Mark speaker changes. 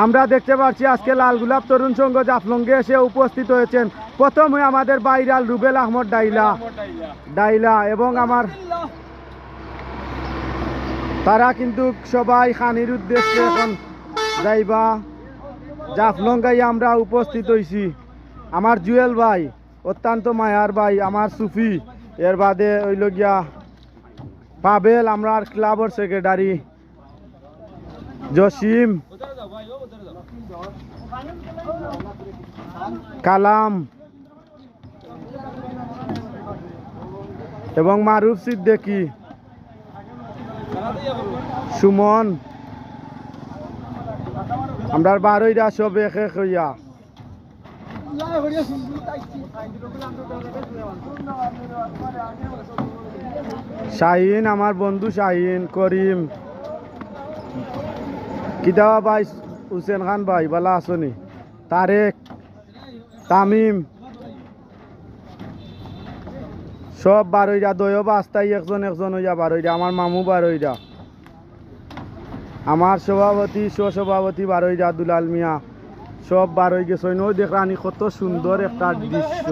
Speaker 1: আমরা দেখতে পাচ্ছি আজকে লাল গোলাপ তরুণ সংঘ জাফলঙ্গে এসে উপস্থিত হয়েছেন প্রথমে আমাদের ভাইরাল রুবেল আহমদ ডাইলা এবং আমার তারা কিন্তু সবাই খানির উদ্দেশ্যে এখন যাইবা জাফলঙ্গাই আমরা উপস্থিত হয়েছি। আমার জুয়েল ভাই অত্যন্ত মায়ার ভাই, আমার সুফি, এর বাদে হইল গিয়া পাবেল, আমরা ক্লাবের সেক্রেটারি জসিম, কালাম এবং মারুফ সিদ্দিকী, সুমন, আমরা বারোইরা সব এক এক হইয়া শাহিন, আমার বন্ধু শাহিন, করিম, কিদাওয়া ভাই, হুসেন খান ভাই বালা আসনি, তারেক, তামিম, সব বারোইরা দয় বাস্তাই একজন একজন হইয়া বারোইরা, আমার মামু বারোইরা, আমার সভাপতি সহসভাপতি বারোইরা দুলাল মিয়া, সব বারোই গেছে। দেখলানি কত সুন্দর একটা দৃশ্য।